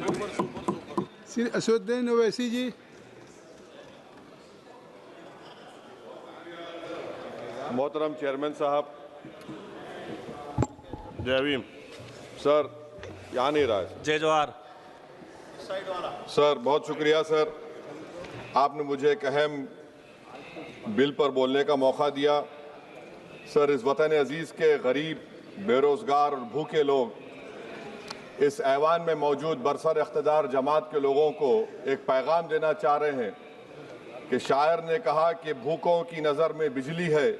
श्री असदुद्दीन ओवैसी जी। मोहतरम चेयरमैन साहब, जय भीम। सर यहाँ नहीं रहा है। जय जवाहर। सर बहुत शुक्रिया सर, आपने मुझे एक अहम बिल पर बोलने का मौका दिया। सर, इस वतन अजीज़ के गरीब, बेरोज़गार और भूखे लोग इस ऐवान में मौजूद बरसर इख्तिदार जमात के लोगों को एक पैगाम देना चाह रहे हैं कि शायर ने कहा कि भूखों की नज़र में बिजली है,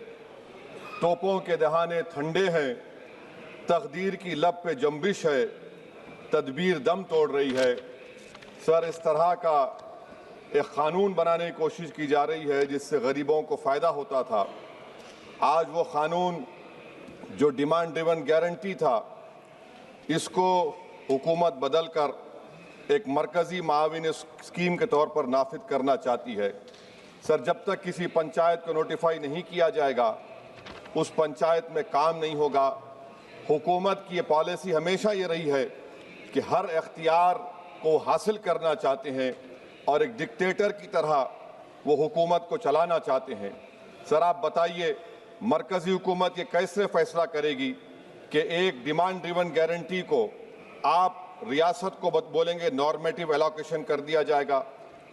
तोपों के दहाने ठंडे हैं, तकदीर की लब पे जंबिश है, तदबीर दम तोड़ रही है। सर, इस तरह का एक क़ानून बनाने की कोशिश की जा रही है जिससे गरीबों को फ़ायदा होता था। आज वो क़ानून जो डिमांड ड्रिवन गारंटी था, इसको हुकूमत बदल कर एक मरकज़ी माविन स्कीम के तौर पर नाफिज करना चाहती है। सर, जब तक किसी पंचायत को नोटिफाई नहीं किया जाएगा, उस पंचायत में काम नहीं होगा। हुकूमत की ये पॉलिसी हमेशा ये रही है कि हर इख्तियार को हासिल करना चाहते हैं और एक डिक्टेटर की तरह वो हुकूमत को चलाना चाहते हैं। सर, आप बताइए, मरकज़ी हुकूमत ये कैसे फैसला करेगी कि एक डिमांड ड्रिवन गारंटी को आप रियासत को बोलेंगे नॉर्मेटिव एलोकेशन कर दिया जाएगा,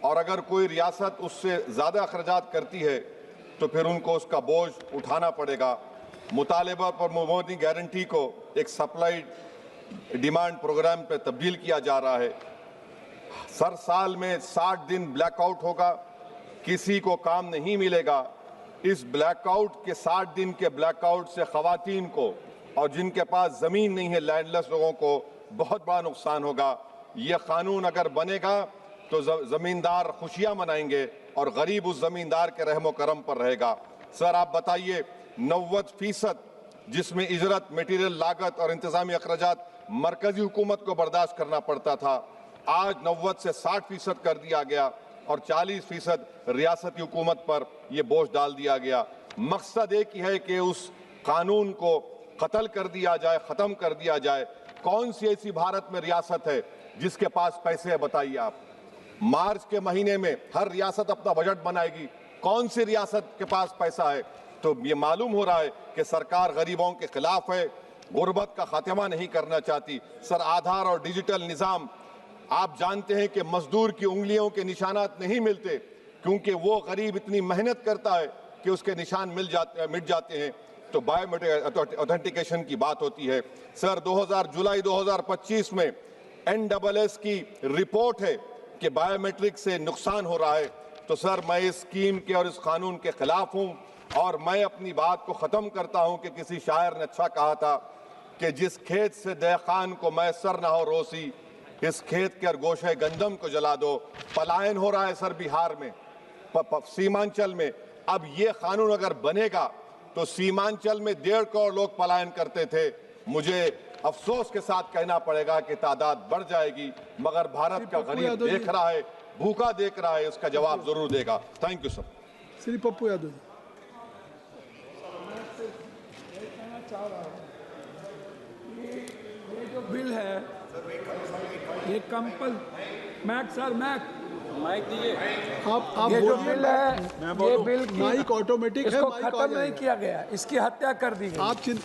और अगर कोई रियासत उससे ज़्यादा अखराजात करती है तो फिर उनको उसका बोझ उठाना पड़ेगा। मुतालिबा पर मबनी गारंटी को एक सप्लाई डिमांड प्रोग्राम पर तब्दील किया जा रहा है। सर, साल में 60 दिन ब्लैकआउट होगा, किसी को काम नहीं मिलेगा। इस ब्लैकआउट के 60 दिन के ब्लैकआउट से ख़वातीन को और जिनके पास ज़मीन नहीं है, लैंडलेस लोगों को बहुत बड़ा नुकसान होगा। ये क़ानून अगर बनेगा तो ज़मींदार खुशियाँ मनाएंगे और गरीब उस ज़मींदार के रहमो करम पर रहेगा। सर, आप बताइए, 90% जिसमें इजरत, मटीरियल लागत और इंतज़ामी अखराजात मरकज़ी हुकूमत को बर्दाश्त करना पड़ता था, आज 90 से 60% कर दिया गया और 40% रियासती हुकूमत पर यह बोझ डाल दिया गया। मकसद एक ही है कि उस कानून को कत्ल कर दिया जाए, ख़त्म कर दिया जाए। कौन सी ऐसी भारत में रियासत है जिसके पास पैसे है, बताइए आप। मार्च के महीने में हर रियासत अपना बजट बनाएगी, कौन सी रियासत के पास पैसा है? तो ये मालूम हो रहा है कि सरकार गरीबों के खिलाफ है, गुर्बत का खात्मा नहीं करना चाहती। सर, आधार और डिजिटल निज़ाम, आप जानते हैं कि मजदूर की उंगलियों के निशानात नहीं मिलते क्योंकि वो गरीब इतनी मेहनत करता है कि उसके निशान मिट जाते हैं। तो बायोमेट्रिक ऑथेंटिकेशन की बात होती है। सर, जुलाई 2025 में NSS की रिपोर्ट है कि बायोमेट्रिक से नुकसान हो रहा है। तो सर, मैं इस स्कीम के और इस कानून के खिलाफ हूँ और मैं अपनी बात को ख़त्म करता हूँ कि किसी शायर ने अच्छा कहा था कि जिस खेत से दहखान को मैसर ना हो रोसी, इस खेत के गोशे गंदम को जला दो। पलायन हो रहा है सर बिहार में, सीमांचल में। अब ये कानून अगर बनेगा तो सीमांचल में 1.5 करोड़ लोग पलायन करते थे। मुझे अफसोस के साथ कहना पड़ेगा कि तादाद बढ़ जाएगी, मगर भारत का गरीब देख रहा है, भूखा देख रहा है, उसका जवाब जरूर देगा। Thank you sir. Shri Pappu Yadav ji. ये जो बिल है, ये मैक सर, माइक दीजिए। आप ये जो बोलिए। बिल है, ये बिल माइक ऑटोमेटिक है, इसको माइक आ खत्म नहीं जाएगा। किया गया, इसकी हत्या कर दी गई। आप चिंता